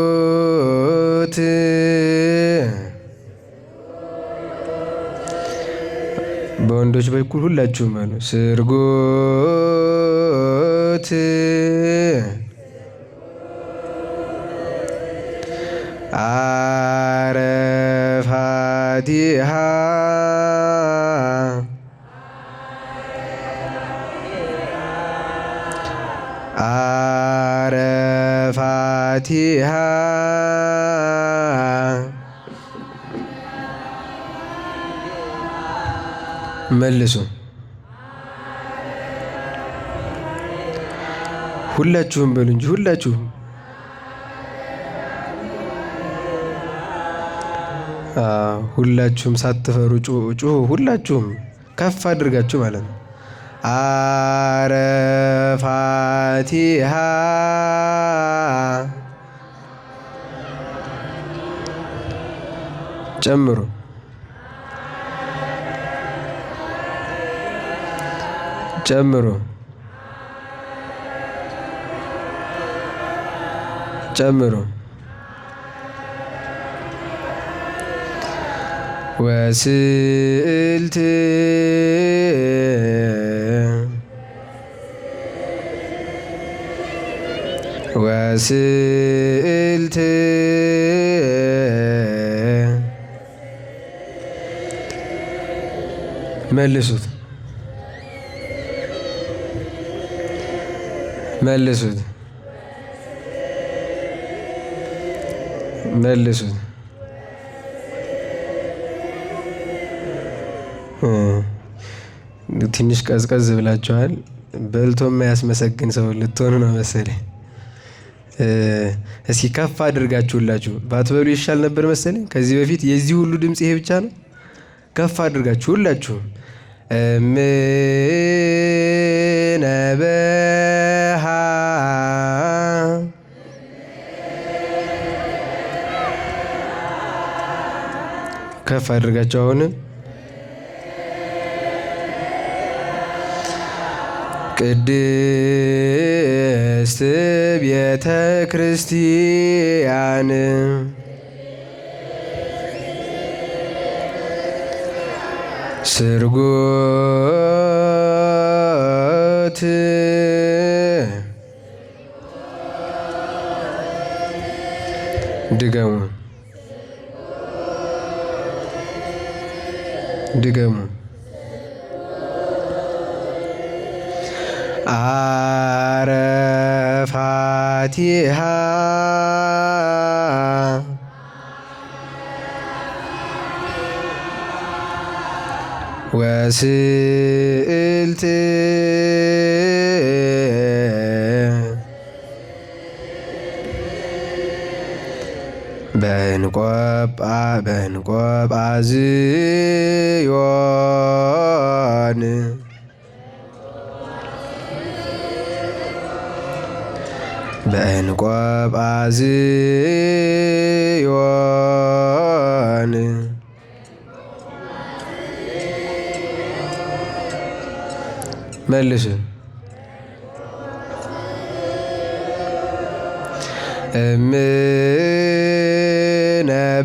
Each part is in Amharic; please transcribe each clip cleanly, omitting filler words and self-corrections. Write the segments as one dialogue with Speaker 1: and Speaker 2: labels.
Speaker 1: ስርጉት በወንዶች በኩል ሁላችሁም በሉ። ስርጉት አረፋቲሃ አረፋቲሃ መልሱ። ሁላችሁም በሉ እንጂ ሁላችሁም። ሁላችሁም ሳትፈሩ ጩሁ። ሁላችሁም ከፍ አድርጋችሁ ማለት ነው። አረፋቲሃ ጨምሩ። ጨምሩ ጨምሩ። ወስእልት ወስእልት መልሱት መልሱት መልሱት። ትንሽ ቀዝቀዝ ብላችኋል። በልቶ የማያስመሰግን ሰው ልትሆኑ ነው መሰለኝ። እስኪ ከፍ አድርጋችሁላችሁ ባትበሉ ይሻል ነበር መሰለኝ። ከዚህ በፊት የዚህ ሁሉ ድምፅ ይሄ ብቻ ነው። ከፍ አድርጋችሁ ሁላችሁም ምነበሃ ከፍ አድርጋችሁ አሁን ቅድስት ቤተ ክርስቲያን ስርጎት ድገሙ ድገሙ። አረፋቲሃ ወስእልት በንቆጳዝዮን በንቆጳዝዮን መልሱ።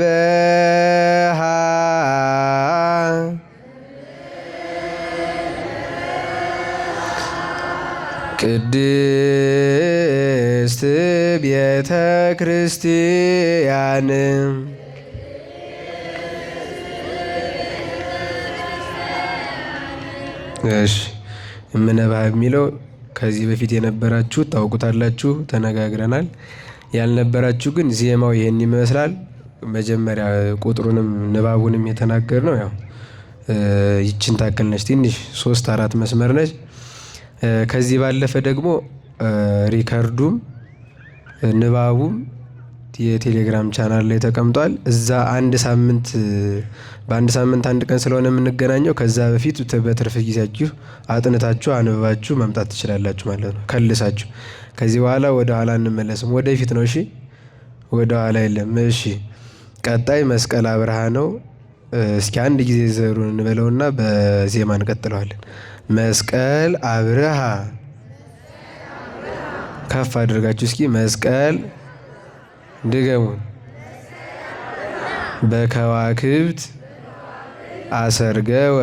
Speaker 1: እምነበሃ ቅድስት ቤተ ክርስቲያን እሺ እምነበሃ የሚለው ከዚህ በፊት የነበራችሁ ታውቁታላችሁ፣ ተነጋግረናል። ያልነበራችሁ ግን ዜማው ይሄን ይመስላል። መጀመሪያ ቁጥሩንም ንባቡንም የተናገር ነው። ያው ይችን ታክል ነች፣ ትንሽ 3-4 መስመር ነች። ከዚህ ባለፈ ደግሞ ሪከርዱም ንባቡም የቴሌግራም ቻናል ላይ ተቀምጧል። እዛ በአንድ ሳምንት አንድ ቀን ስለሆነ የምንገናኘው ከዛ በፊት በትርፍ ጊዜያችሁ አጥንታችሁ አንብባችሁ መምጣት ትችላላችሁ ማለት ነው፣ ከልሳችሁ። ከዚህ በኋላ ወደ ኋላ እንመለስም፣ ወደፊት ነው። እሺ ወደ ኋላ የለም። እሺ ቀጣይ መስቀል አብርሃ ነው። እስኪ አንድ ጊዜ ዘሩን እንበለውና በዜማ እንቀጥለዋለን። መስቀል አብርሃ ከፍ አድርጋችሁ እስኪ መስቀል ድገሙ። በከዋክብት አሰርገወ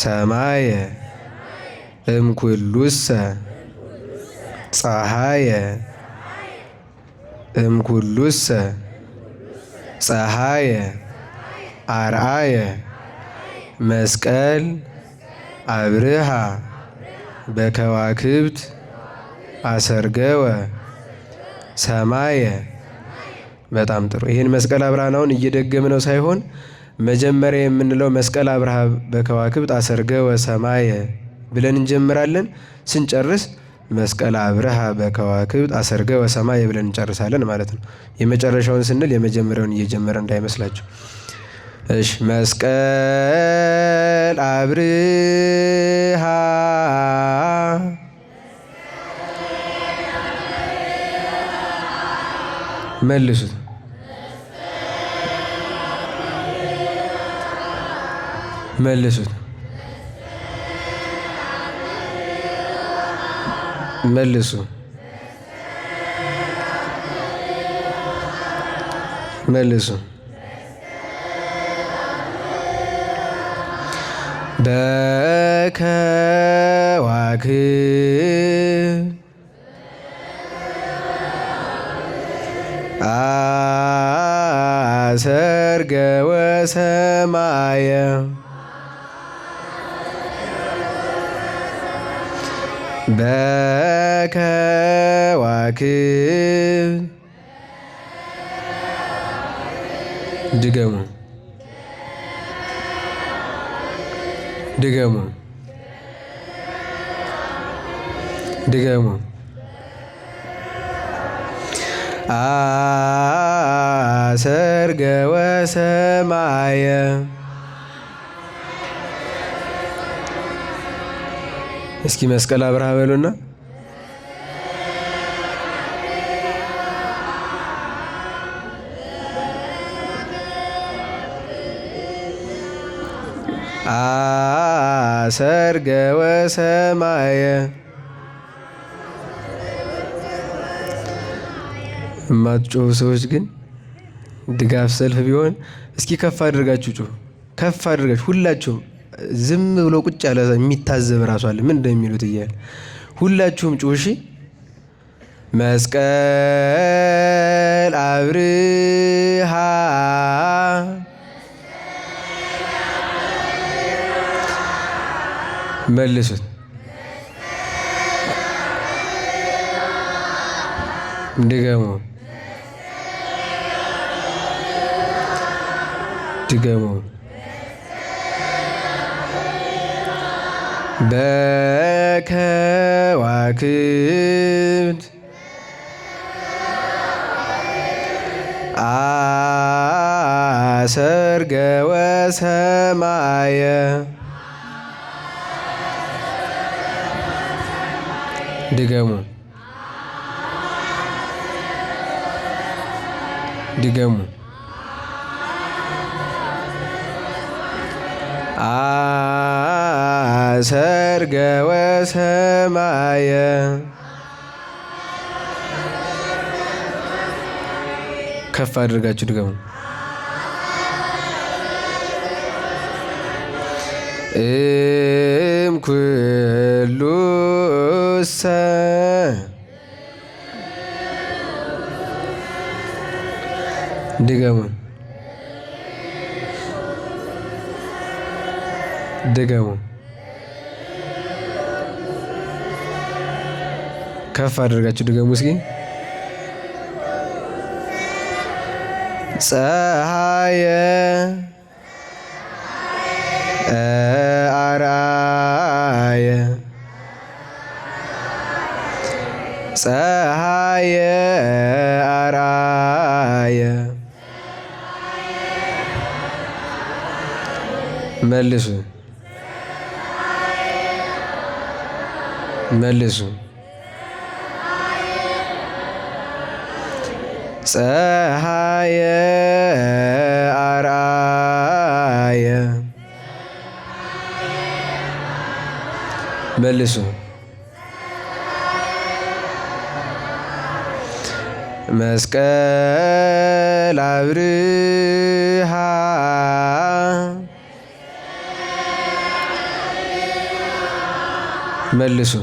Speaker 1: ሰማየ እምኩሉሰ ፀሐየ እምኩሉሰ ፀሐየ አርአየ መስቀል አብርሃ በከዋክብት አሰርገወ ሰማየ። በጣም ጥሩ። ይህን መስቀል አብርሃን አሁን እየደገምነው ሳይሆን መጀመሪያ የምንለው መስቀል አብርሃ በከዋክብት አሰርገወ ሰማየ ብለን እንጀምራለን። ስንጨርስ መስቀል አብርሃ በከዋክብት አሰርገወ ሰማየ ብለን እንጨርሳለን ማለት ነው። የመጨረሻውን ስንል የመጀመሪያውን እየጀመረ እንዳይመስላችሁ። እሺ መስቀል አብርሃ መልሱት። መልሱት። መልሱ። መልሱ። በከዋክብት አሰርገወ ሰማየ በከዋክብት ድገሙ። ድገሙ። ድገሙ። አሰርገወ ሰማየ እስኪ መስቀል አብርሃ በሉና አሰርገወ ሰማየ። የማትጮሁ ሰዎች ግን ድጋፍ ሰልፍ ቢሆን እስኪ ከፍ አድርጋችሁ ጩሁ። ከፍ አድርጋችሁ ሁላችሁም። ዝም ብሎ ቁጭ ያለ የሚታዘብ ራሱ አለ ምን እንደሚሉት እያለ ሁላችሁም ጩሁ። እሺ መስቀል አብርሃ መልሱት። ድገሙ። ድገሙ። በከዋክብት አሰርገወ ሰማየ ድገሙ። ድገሙ። አሰርገወ ሰማየ ከፍ አድርጋችሁ ድገሙ። እምኩሉሰ ድገሙ። ድገሙ። ከፍ አድርጋችሁ ድገሙ እስኪ። ፀሐየ አርአየ ፀሐየ አርአየ መልሱ። መልሱ። ፀሐየ አርአየ መልሱ። መስቀል አብርሃ መልሱ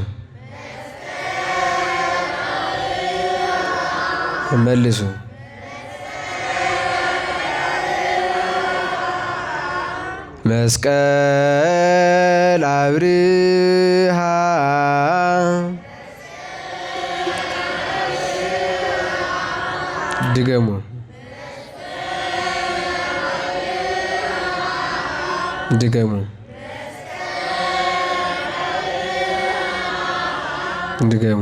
Speaker 1: መልሱ መስቀል አብርሃ ድገሙ ድገሙ ድገሙ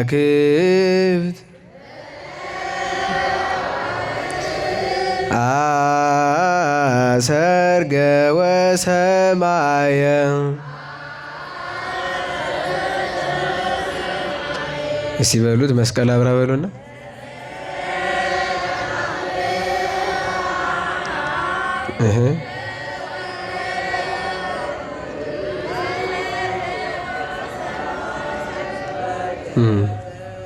Speaker 1: በከዋክብት አሰርገ ወሰማየ እስቲ በሉት መስቀል አብርሃ በሉና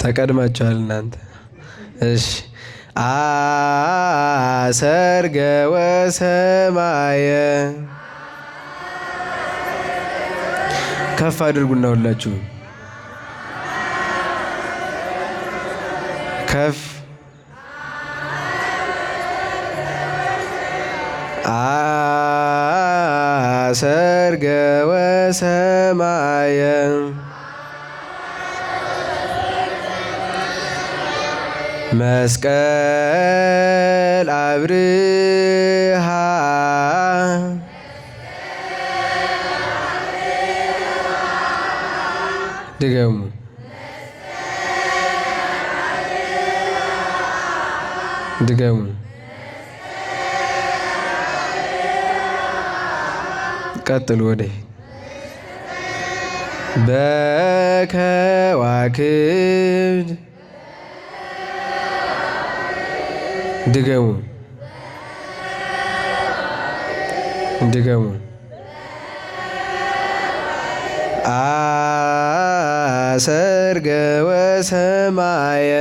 Speaker 1: ተቀድማችኋል እናንተ። እሺ አሰርገ ወሰማየ ከፍ አድርጉና ሁላችሁ ከፍ አሰርገ ወሰማየ መስቀል አብርሃ ድገሙ ድገሙ ቀጥሉ ወደ በከዋክብት ድገሙ ድገሙ አሰርገ ወሰማየ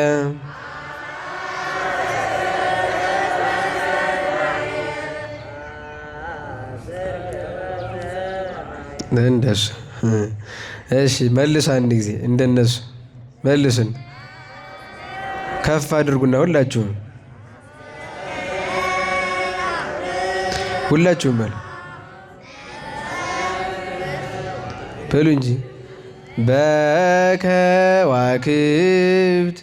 Speaker 1: እንደሱ። እሺ መልሱ አንድ ጊዜ እንደነሱ መልሱን ከፍ አድርጉና ሁላችሁም ሁላችሁም በሉ እንጂ በከዋክብት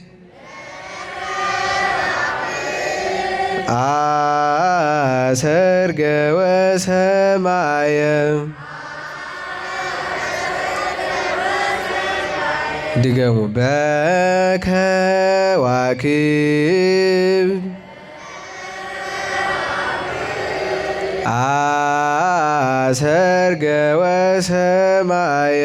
Speaker 1: አሰርገ ወሰማየ ድገሙ በከዋክብት አሰርገ ወሰማየ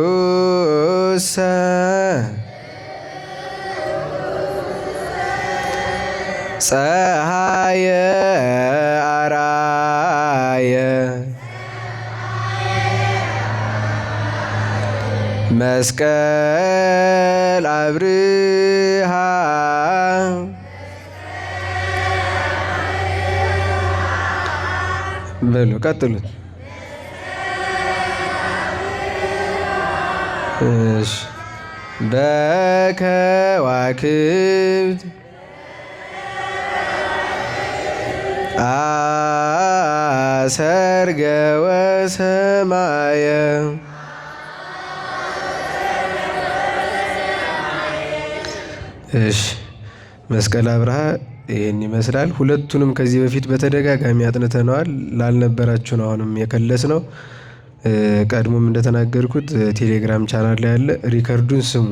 Speaker 1: እምኩሉሰ ፀሐየ አራየ መስቀል አብርሃ በሉ ቀጥሉት። እሺ በከዋክብት አሰርገ ወሰማየ እሺ መስቀል አብርሃ ይህን ይመስላል። ሁለቱንም ከዚህ በፊት በተደጋጋሚ አጥንተነዋል። ላልነበራችሁ ነው አሁንም የከለስ ነው። ቀድሞም እንደተናገርኩት ቴሌግራም ቻናል ላይ ያለ ሪከርዱን ስሙ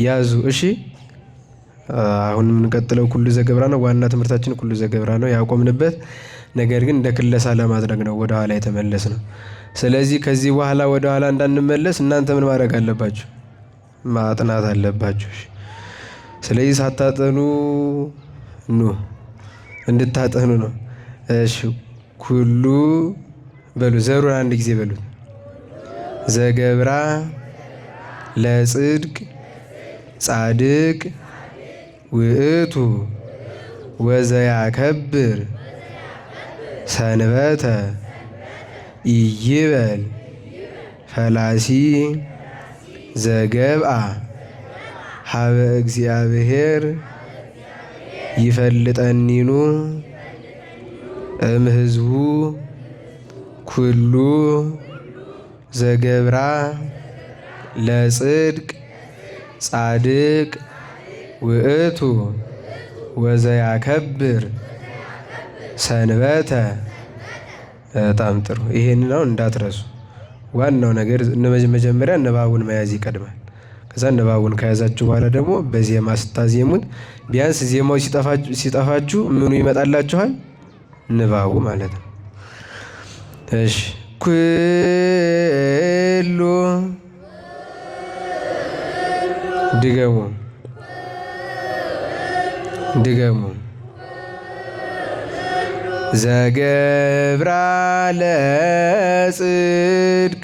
Speaker 1: ያዙ። እሺ አሁን የምንቀጥለው ኩሉ ዘገብራ ነው። ዋና ትምህርታችን ኩሉ ዘገብራ ነው ያቆምንበት። ነገር ግን እንደ ክለሳ ለማድረግ ነው ወደ ኋላ የተመለስ ነው። ስለዚህ ከዚህ በኋላ ወደ ኋላ እንዳንመለስ እናንተ ምን ማድረግ አለባችሁ? ማጥናት አለባችሁ። ስለዚህ ሳታጠኑ ኑ እንድታጠኑ ነው። እሺ ኩሉ በሉ። ዘሩን አንድ ጊዜ በሉት። ዘገብራ ለጽድቅ ጻድቅ ውእቱ ወዘያከብር ሰንበተ ኢይበል ፈላሲ ዘገብአ ሀበ እግዚአብሔር ይፈልጠኒኑ እምሕዝቡ ኩሉ ዘገብራ ለጽድቅ ጻድቅ ውእቱ ወዘያከብር ሰንበተ። በጣም ጥሩ። ይሄንን አሁን እንዳትረሱ። ዋናው ነገር መጀመሪያ ንባቡን መያዝ ይቀድማል። ከዛ ንባቡን ከያዛችሁ በኋላ ደግሞ በዜማ ስታዜሙት ቢያንስ ዜማው ሲጠፋችሁ ምኑ ይመጣላችኋል? ንባቡ ማለት ነው። እሺ ኩሉ ድገሙ ድገሙ። ዘገብራ ለጽድቅ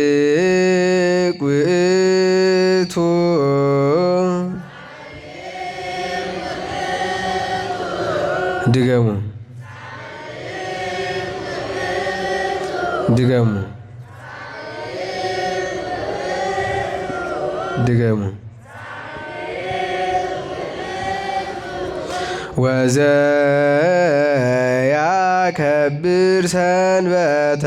Speaker 1: ጻድቅ ውእቱ ድገሙ ድገሙ ድገሙ። ወዘያከብር ሰንበተ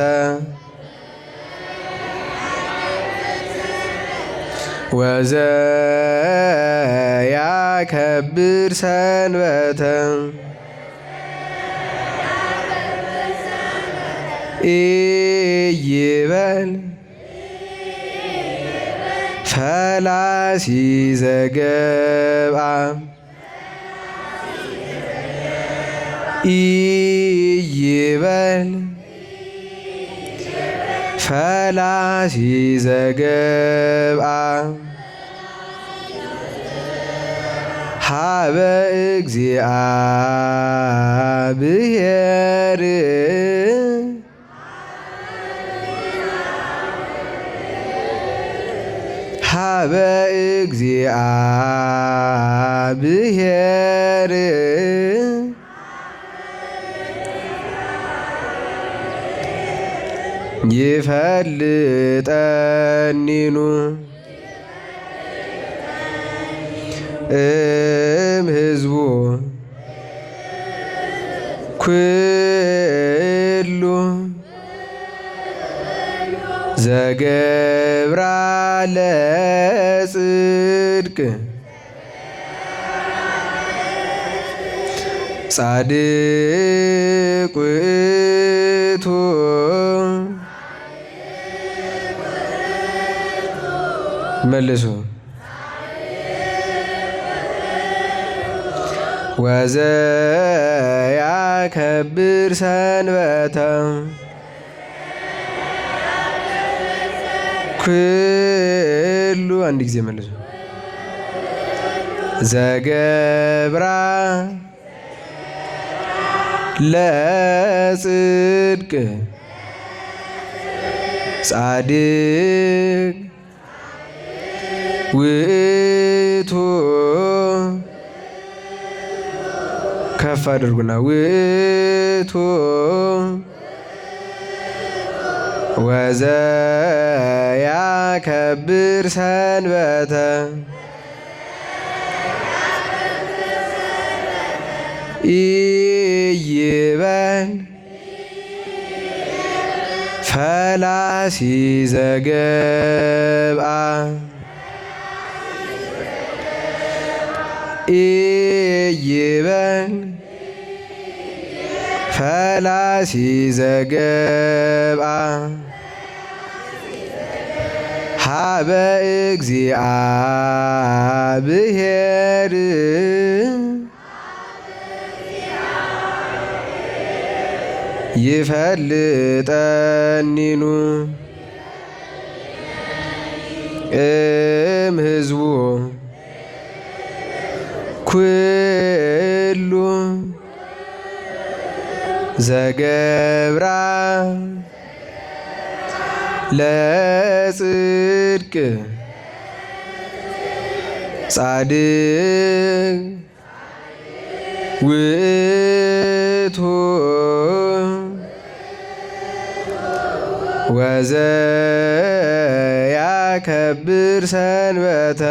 Speaker 1: ወዘያከብር ሰንበተ ኢይበል ፈላሲ ዘገብአ ኢይበል ፈላሲ ዘገብአ ሀበ እግዚአብሔር ሀበ እግዚአብሔር ይፈልጠኒኑ እምሕዝቡ ኩሉ ዘገብራ ለጽድቅ ጻድቅ ውእቱ መልሱ ወዘያከብር ሰንበተ ኩሉ አንድ ጊዜ መልሱ ዘገብራ ለጽድቅ ጻድቅ ውእቱ ከፍ አድርጉና ውእቱ ወዘያከብር ሰንበተ ኢይበል ፈላሲ ዘገብአ ኢይበል ፈላሲ ዘገብአ ሀበ እግዚአብሔር ይፈልጠኒኑ ህዝቡ ኩሉ ዘገብራ ለጽድቅ ጻድቅ ውእቱ ወዘያከብር ሰንበተ።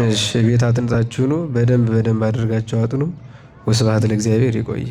Speaker 1: እሺ ቤት አጥንታችሁ ነው። በደንብ አድርጋችሁ አጥኑ። ወስብሐት ለእግዚአብሔር። ይቆይ።